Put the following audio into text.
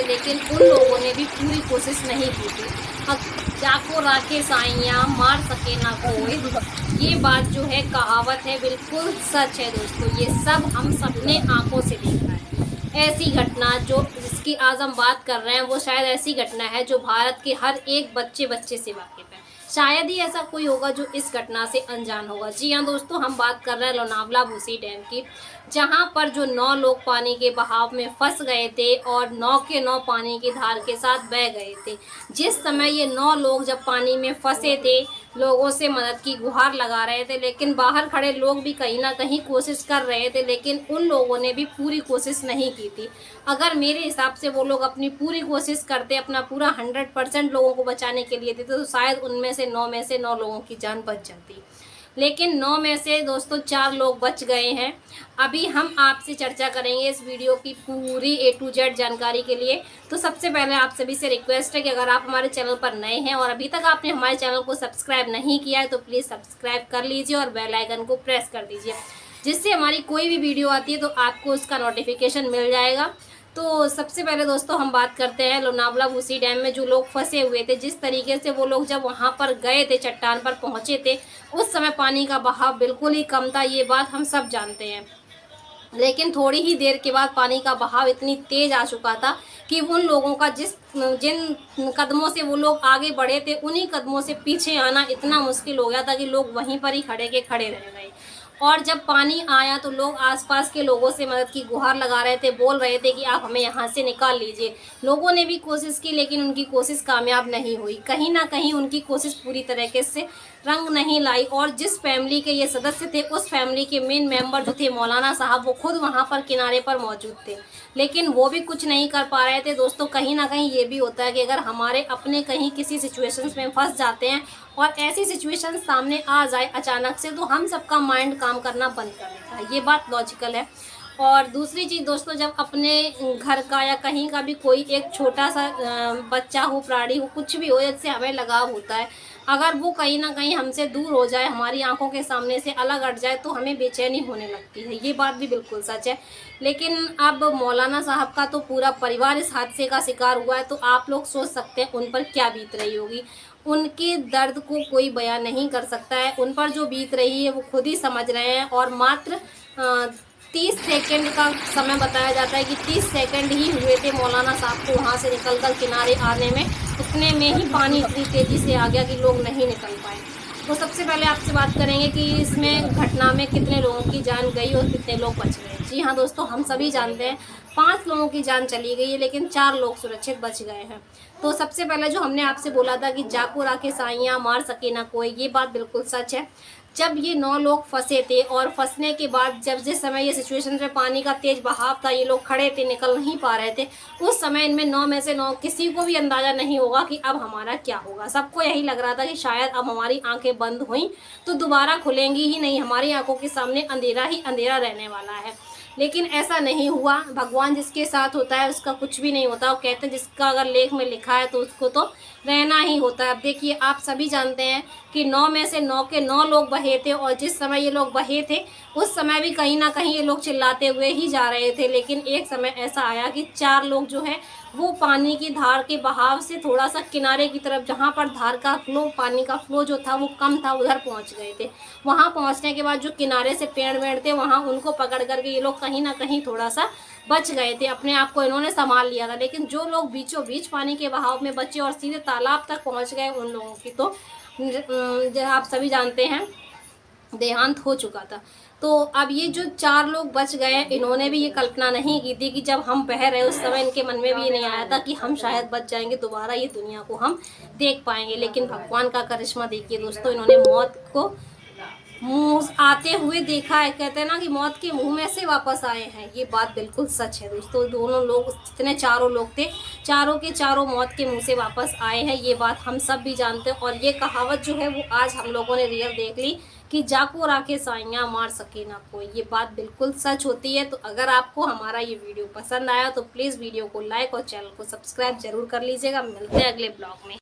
लेकिन उन लोगों ने भी पूरी कोशिश नहीं की थी। जाको राखे साइयाँ मार सके ना कोई, ये बात जो है कहावत है, बिल्कुल सच है दोस्तों। ये सब हम सबने आंखों से देखा है। ऐसी घटना जो जिसकी आज हम बात कर रहे हैं वो शायद ऐसी घटना है जो भारत के हर एक बच्चे से वाकिफ है। शायद ही ऐसा कोई होगा जो इस घटना से अनजान होगा। जी हाँ दोस्तों, हम बात कर रहे हैं लोनावला बुसी डैम की, जहां पर जो 9 लोग पानी के बहाव में फंस गए थे और 9 के 9 पानी की धार के साथ बह गए थे। जिस समय ये 9 लोग जब पानी में फंसे थे, लोगों से मदद की गुहार लगा रहे थे, लेकिन बाहर खड़े लोग भी कहीं ना कहीं कोशिश कर रहे थे, लेकिन उन लोगों ने भी पूरी कोशिश नहीं की थी। अगर मेरे हिसाब से वो लोग अपनी पूरी कोशिश करते, अपना पूरा 100% लोगों को बचाने के लिए देते, तो शायद उनमें से 9 में से 9 लोगों की जान बच जाती। लेकिन 9 में से दोस्तों 4 लोग बच गए हैं। अभी हम आपसे चर्चा करेंगे इस वीडियो की पूरी A to Z जानकारी के लिए। तो सबसे पहले आप सभी से रिक्वेस्ट है कि अगर आप हमारे चैनल पर नए हैं और अभी तक आपने हमारे चैनल को सब्सक्राइब नहीं किया है तो प्लीज़ सब्सक्राइब कर लीजिए और बेल आइकन को प्रेस कर दीजिए, जिससे हमारी कोई भी वीडियो आती है तो आपको उसका नोटिफिकेशन मिल जाएगा। तो सबसे पहले दोस्तों हम बात करते हैं लोनावला बुसी डैम में जो लोग फंसे हुए थे। जिस तरीके से वो लोग जब वहाँ पर गए थे, चट्टान पर पहुँचे थे, उस समय पानी का बहाव बिल्कुल ही कम था, ये बात हम सब जानते हैं। लेकिन थोड़ी ही देर के बाद पानी का बहाव इतनी तेज आ चुका था कि उन लोगों का जिन कदमों से वो लोग आगे बढ़े थे, उन्हीं कदमों से पीछे आना इतना मुश्किल हो गया था कि लोग वहीं पर ही खड़े के खड़े रह गए। और जब पानी आया तो लोग आसपास के लोगों से मदद की गुहार लगा रहे थे, बोल रहे थे कि आप हमें यहाँ से निकाल लीजिए। लोगों ने भी कोशिश की, लेकिन उनकी कोशिश कामयाब नहीं हुई। कहीं ना कहीं उनकी कोशिश पूरी तरीके से रंग नहीं लाई। और जिस फैमिली के ये सदस्य थे, उस फैमिली के मेन मेंबर जो थे मौलाना साहब, वो खुद वहाँ पर किनारे पर मौजूद थे, लेकिन वो भी कुछ नहीं कर पा रहे थे। दोस्तों कहीं ना कहीं ये भी होता है कि अगर हमारे अपने कहीं किसी सिचुएशंस में फंस जाते हैं और ऐसी सिचुएशन सामने आ जाए अचानक से, तो हम सबका माइंड काम करना बंद कर देता है। ये बात लॉजिकल है। और दूसरी चीज़ दोस्तों, जब अपने घर का या कहीं का भी कोई एक छोटा सा बच्चा हो, प्राणी हो, कुछ भी हो, जिससे हमें लगाव होता है, अगर वो कहीं ना कहीं हमसे दूर हो जाए, हमारी आंखों के सामने से अलग हट जाए, तो हमें बेचैनी होने लगती है। ये बात भी बिल्कुल सच है। लेकिन अब मौलाना साहब का तो पूरा परिवार इस हादसे का शिकार हुआ है, तो आप लोग सोच सकते हैं उन पर क्या बीत रही होगी। उनके दर्द को कोई बयां नहीं कर सकता है। उन पर जो बीत रही है वो खुद ही समझ रहे हैं। और मात्र 30 सेकंड का समय बताया जाता है कि 30 सेकंड ही हुए थे मौलाना साहब को वहाँ से निकलकर किनारे आने में। उतने में ही पानी इतनी तेज़ी से आ गया कि लोग नहीं निकल पाए। तो सबसे पहले आपसे बात करेंगे कि इसमें घटना में कितने लोगों की जान गई और कितने लोग बच गए। जी हाँ दोस्तों, हम सभी जानते हैं 5 लोगों की जान चली गई है, लेकिन 4 लोग सुरक्षित बच गए हैं। तो सबसे पहले जो हमने आपसे बोला था कि जाको राखे साइयाँ मार सके ना कोई, ये बात बिल्कुल सच है। जब ये 9 लोग फंसे थे और फंसने के बाद जब जिस समय ये सिचुएशन में पानी का तेज बहाव था, ये लोग खड़े थे, निकल नहीं पा रहे थे, उस समय इनमें 9 में से 9 किसी को भी अंदाज़ा नहीं होगा कि अब हमारा क्या होगा। सबको यही लग रहा था कि शायद अब हमारी आंखें बंद हुई तो दोबारा खुलेंगी ही नहीं, हमारी आंखों के सामने अंधेरा ही अंधेरा रहने वाला है। लेकिन ऐसा नहीं हुआ। भगवान जिसके साथ होता है उसका कुछ भी नहीं होता। वो कहते हैं जिसका अगर लेख में लिखा है तो उसको तो रहना ही होता है। अब देखिए, आप सभी जानते हैं कि 9 में से 9 के 9 लोग बहे थे, और जिस समय ये लोग बहे थे उस समय भी कहीं ना कहीं ये लोग चिल्लाते हुए ही जा रहे थे। लेकिन एक समय ऐसा आया कि 4 लोग जो है वो पानी की धार के बहाव से थोड़ा सा किनारे की तरफ, जहाँ पर धार का फ्लो, पानी का फ्लो जो था वो कम था, उधर पहुँच गए थे। वहाँ पहुँचने के बाद जो किनारे से पेड़ वेड़ थे, वहाँ उनको पकड़ करके ये लोग कहीं ना कहीं थोड़ा सा बच गए थे, अपने आप को इन्होंने संभाल लिया था। लेकिन जो लोग बीचों बीच पानी के बहाव में बचे और सीधे तालाब तक पहुँच गए, उन लोगों की तो आप सभी जानते हैं देहांत हो चुका था। तो अब ये जो 4 लोग बच गए, इन्होंने भी ये कल्पना नहीं की थी कि जब हम बह रहे उस समय इनके मन में भी ये नहीं आया था कि हम शायद बच जाएंगे, दोबारा ये दुनिया को हम देख पाएंगे। लेकिन भगवान का करिश्मा देखिए दोस्तों, इन्होंने मौत को मुंह आते हुए देखा है। कहते हैं ना कि मौत के मुंह में से वापस आए हैं। ये बात बिल्कुल सच है दोस्तों। दोनों लोग, जितने चारों लोग थे, चारों के चारों मौत के मुंह से वापस आए हैं। ये बात हम सब भी जानते हैं। और ये कहावत जो है वो आज हम लोगों ने रियल देख ली कि जाको राखे साइयाँ मार सके ना कोई। ये बात बिल्कुल सच होती है। तो अगर आपको हमारा ये वीडियो पसंद आया तो प्लीज़ वीडियो को लाइक और चैनल को सब्सक्राइब जरूर कर लीजिएगा। मिलते हैं अगले ब्लॉग में।